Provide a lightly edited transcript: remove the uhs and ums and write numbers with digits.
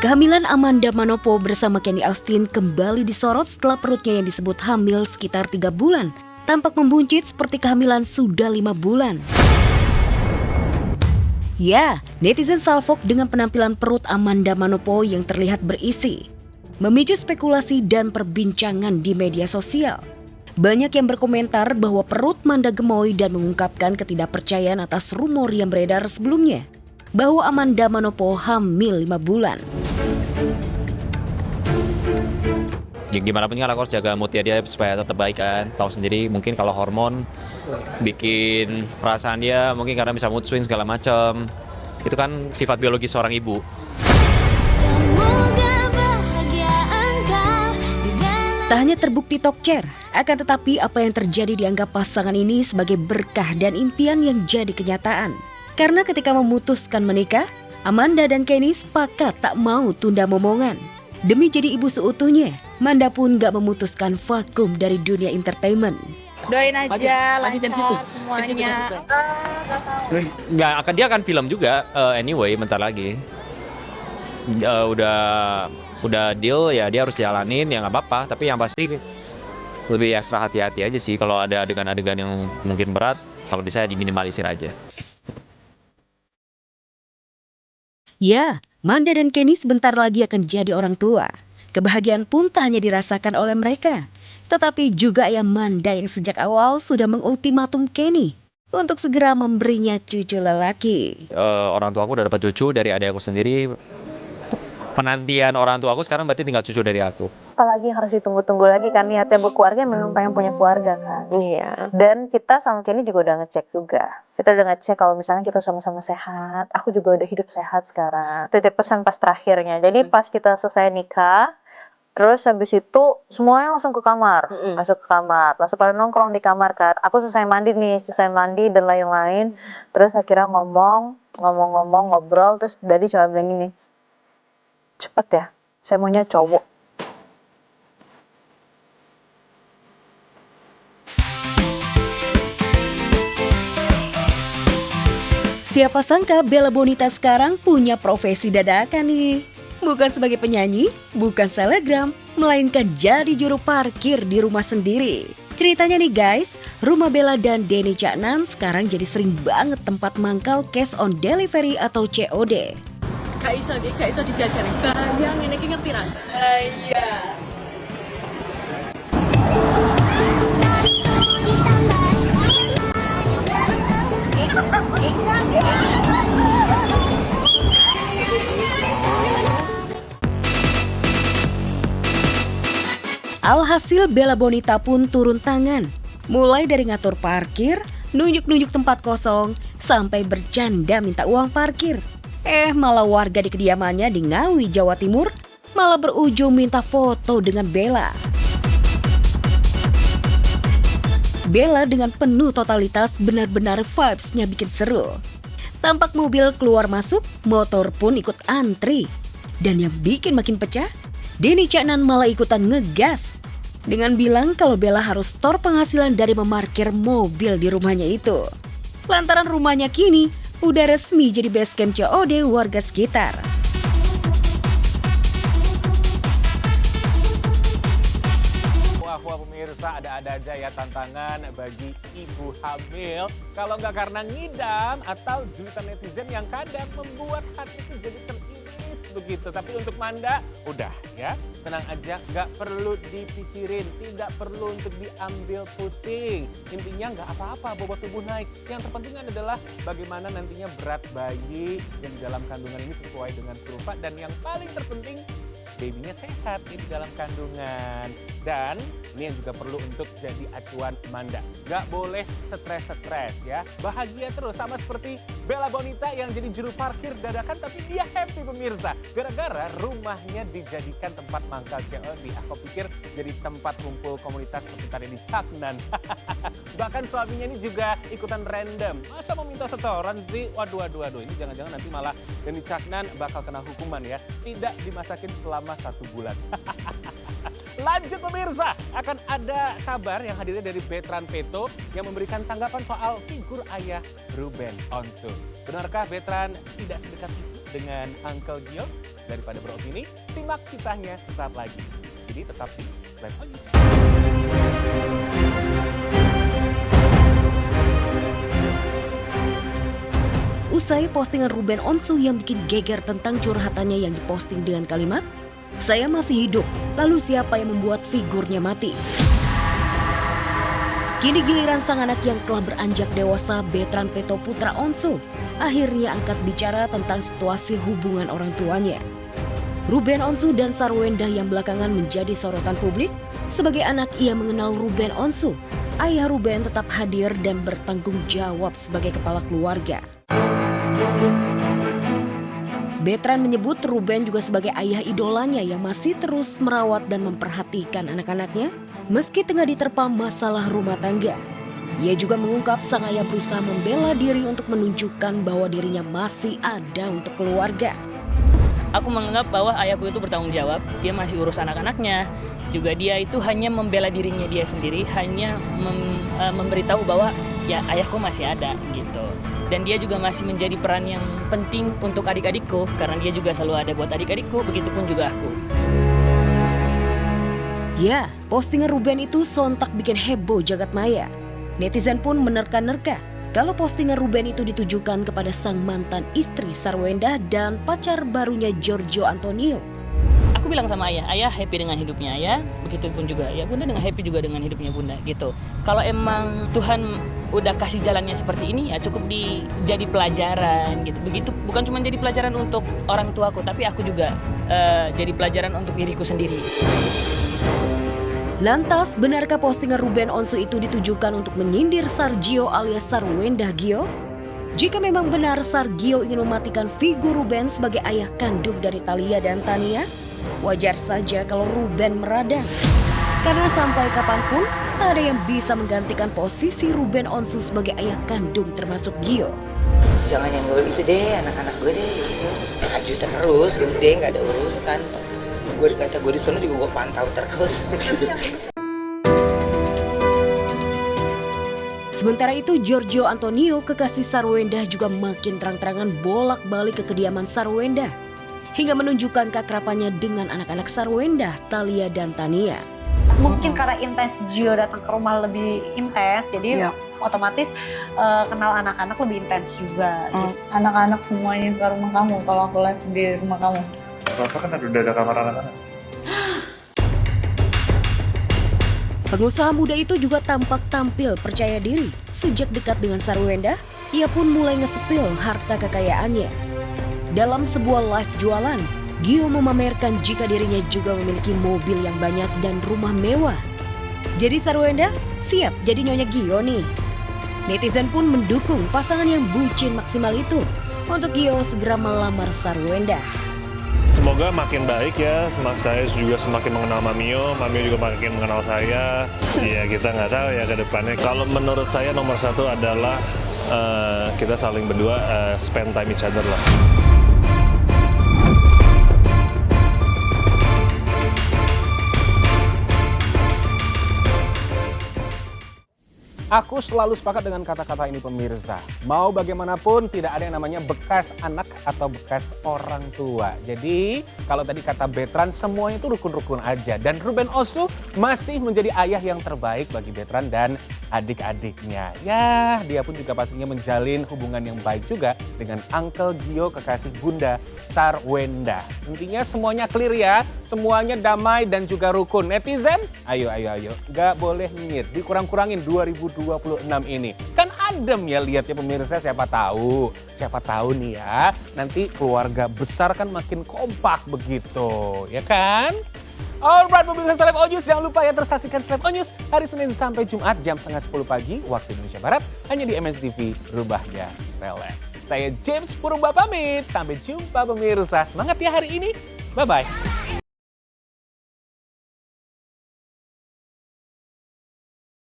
Kehamilan Amanda Manopo bersama Kenny Austin kembali disorot setelah perutnya yang disebut hamil sekitar 3 bulan. Tampak membuncit seperti kehamilan sudah 5 bulan. Ya, netizen salfok dengan penampilan perut Amanda Manopo yang terlihat berisi, memicu spekulasi dan perbincangan di media sosial. Banyak yang berkomentar bahwa perut Manda gemoy dan mengungkapkan ketidakpercayaan atas rumor yang beredar sebelumnya, bahwa Amanda Manopo hamil 5 bulan. Gimana pun kan aku harus jaga moodnya dia supaya tetap baik kan. Tahu sendiri mungkin kalau hormon bikin perasaan dia mungkin karena bisa mood swing segala macam. Itu kan sifat biologis seorang ibu. Tak hanya terbukti tokcer, akan tetapi apa yang terjadi dianggap pasangan ini sebagai berkah dan impian yang jadi kenyataan. Karena ketika memutuskan menikah, Amanda dan Kenny sepakat tak mau tunda momongan. Demi jadi ibu seutuhnya, Manda pun gak memutuskan vakum dari dunia entertainment. Doain aja lancar semuanya. Dia akan film juga anyway bentar lagi. Udah deal ya dia harus jalanin ya nggak apa-apa. Tapi yang pasti lebih ekstra hati-hati aja sih kalau ada adegan-adegan yang mungkin berat. Kalau bisa diminimalisir aja. Ya, Manda dan Kenny sebentar lagi akan jadi orang tua. Kebahagiaan pun tak hanya dirasakan oleh mereka, tetapi juga ayah Manda yang sejak awal sudah mengultimatum Kenny untuk segera memberinya cucu lelaki. Orang tua aku udah dapat cucu dari adik aku sendiri. Penantian orang tua aku sekarang berarti tinggal cucu dari aku. Apalagi yang harus ditunggu-tunggu lagi kan, niatnya berkeluarga memang pengen punya keluarga kan. Iya. Dan kita sama Kenny juga udah ngecek juga. Kita udah ngecek kalau misalnya kita sama-sama sehat. Aku juga udah hidup sehat sekarang. Titip pesan pas terakhirnya. Jadi pas kita selesai nikah, terus habis itu semuanya langsung ke kamar. Masuk ke kamar. Langsung pada nongkrong di kamar kan. Aku selesai mandi dan lain-lain. Terus akhirnya ngomong-ngomong, ngobrol. Terus Daddy cuma bilang gini, cepet ya, saya maunya cowok. Siapa sangka Bella Bonita sekarang punya profesi dadakan nih. Bukan sebagai penyanyi, bukan selebgram, melainkan jadi juru parkir di rumah sendiri. Ceritanya nih guys, rumah Bella dan Denny Caknan sekarang jadi sering banget tempat mangkal cash on delivery atau COD. Gak iso dijajarin. Bayang ini ki ngerti lah. Iya. Alhasil Bella Bonita pun turun tangan. Mulai dari ngatur parkir, nunjuk-nunjuk tempat kosong, sampai bercanda minta uang parkir. Malah warga di kediamannya di Ngawi, Jawa Timur malah berujung minta foto dengan Bella. Bella dengan penuh totalitas benar-benar vibes-nya bikin seru. Tampak mobil keluar masuk, motor pun ikut antri. Dan yang bikin makin pecah, Denny Caknan malah ikutan ngegas dengan bilang kalau Bella harus store penghasilan dari memarkir mobil di rumahnya itu. Lantaran rumahnya kini udah resmi jadi base camp COD warga sekitar. Wah pemirsa, ada aja ya tantangan bagi ibu hamil. Kalau nggak karena ngidam atau julitan netizen yang kadang membuat hati itu jadi teriris begitu. Tapi untuk Manda, udah ya, tenang aja, nggak perlu dipikirin, tidak perlu untuk diambil pusing. Intinya nggak apa-apa bobot tubuh naik. Yang terpenting adalah bagaimana nantinya berat bayi yang di dalam kandungan ini sesuai dengan kurva. Dan yang paling terpenting, babynya sehat di dalam kandungan. Dan ini yang juga perlu untuk jadi acuan Manda. Gak boleh stres-stres ya. Bahagia terus sama seperti Bella Bonita yang jadi juru parkir dadakan tapi dia happy pemirsa. Gara-gara rumahnya dijadikan tempat mangkal COD. Aku pikir jadi tempat kumpul komunitas seperti tadi di Caknan. Bahkan suaminya ini juga ikutan random. Masa mau minta setoran sih? Waduh. Ini jangan-jangan nanti malah Denny Caknan bakal kena hukuman ya. Tidak dimasakin selama 1 bulan. Lanjut pemirsa, akan ada kabar yang hadirnya dari Bertrand Peto yang memberikan tanggapan soal figur ayah Ruben Onsu. Benarkah Bertrand tidak sedekat itu dengan Uncle Gio? Daripada beropini, simak kisahnya sesaat lagi. Jadi tetap di Slap On News. Usai postingan Ruben Onsu yang bikin geger tentang curhatannya yang diposting dengan kalimat, "Saya masih hidup, lalu siapa yang membuat figurnya mati?" Kini giliran sang anak yang telah beranjak dewasa, Bertrand Peto putra Onsu, akhirnya angkat bicara tentang situasi hubungan orang tuanya. Ruben Onsu dan Sarwendah yang belakangan menjadi sorotan publik, sebagai anak ia mengenal Ruben Onsu. Ayah Ruben tetap hadir dan bertanggung jawab sebagai kepala keluarga. Bertrand menyebut Ruben juga sebagai ayah idolanya yang masih terus merawat dan memperhatikan anak-anaknya meski tengah diterpa masalah rumah tangga. Ia juga mengungkap sang ayah berusaha membela diri untuk menunjukkan bahwa dirinya masih ada untuk keluarga. Aku menganggap bahwa ayahku itu bertanggung jawab, dia masih urus anak-anaknya. Juga dia itu hanya membela dirinya dia sendiri, hanya memberitahu bahwa ya ayahku masih ada gitu. Dan dia juga masih menjadi peran yang penting untuk adik-adikku, karena dia juga selalu ada buat adik-adikku, begitupun juga aku. Ya, postingan Ruben itu sontak bikin heboh jagat maya. Netizen pun menerka-nerka kalau postingan Ruben itu ditujukan kepada sang mantan istri Sarwendah dan pacar barunya Giorgio Antonio. Aku bilang sama ayah happy dengan hidupnya ayah, begitupun juga ya bunda dengan happy juga dengan hidupnya bunda gitu. Kalau emang Tuhan udah kasih jalannya seperti ini ya cukup jadi pelajaran gitu. Begitu bukan cuma jadi pelajaran untuk orang tuaku, tapi aku juga jadi pelajaran untuk diriku sendiri. Lantas, benarkah postingan Ruben Onsu itu ditujukan untuk menyindir Sargio alias Sarwendah Gio? Jika memang benar Sargio ingin mematikan figur Ruben sebagai ayah kandung dari Thalia dan Tania, wajar saja kalau Ruben meradang. Karena sampai kapanpun, tak ada yang bisa menggantikan posisi Ruben Onsu sebagai ayah kandung termasuk Gio. Jangan yang gue itu deh, anak-anak gue deh. Maju terus, gede nggak ada urusan. Gue dikata gue di sana juga gue pantau terus. Sementara itu, Giorgio Antonio, kekasih Sarwendah, juga makin terang-terangan bolak-balik ke kediaman Sarwendah hingga menunjukkan keakrabannya dengan anak-anak Sarwendah, Thalia dan Tania. Mungkin karena intens Gio datang ke rumah lebih intens, jadi otomatis kenal anak-anak lebih intens juga. Gitu. Anak-anak semuanya ke rumah kamu kalau aku live di rumah kamu. Bapak kan udah ada kamar anak-anak. Pengusaha muda itu juga tampak tampil percaya diri. Sejak dekat dengan Sarwendah, ia pun mulai ngesepil harta kekayaannya. Dalam sebuah live jualan, Gio memamerkan jika dirinya juga memiliki mobil yang banyak dan rumah mewah. Jadi Sarwendah siap jadi nyonya Gio nih. Netizen pun mendukung pasangan yang bucin maksimal itu untuk Gio segera melamar Sarwendah. Semoga makin baik ya, saya juga semakin mengenal Mamio juga makin mengenal saya. Ya kita nggak tahu ya ke depannya. Kalau menurut saya nomor satu adalah kita saling berdua spend time each other lah. Aku selalu sepakat dengan kata-kata ini pemirsa. Mau bagaimanapun tidak ada yang namanya bekas anak atau bekas orang tua. Jadi kalau tadi kata Bertrand semuanya itu rukun-rukun aja. Dan Ruben Onsu masih menjadi ayah yang terbaik bagi Bertrand dan adik-adiknya. Ya dia pun juga pastinya menjalin hubungan yang baik juga dengan Uncle Gio kekasih Bunda Sarwendah. Intinya semuanya clear ya. Semuanya damai dan juga rukun. Netizen ayo. Gak boleh nyinyir. Dikurang-kurangin 2026 ini. Kan adem ya lihatnya pemirsa, siapa tahu nih ya. Nanti keluarga besar kan makin kompak begitu, ya kan? Alright pemirsa Slap On News, jangan lupa ya terus saksikan Slap On News hari Senin sampai Jumat jam 9:30 pagi waktu Indonesia Barat hanya di MNCTV Rubahnya Seleb. Saya James Purba pamit, sampai jumpa pemirsa. Semangat ya hari ini, bye-bye.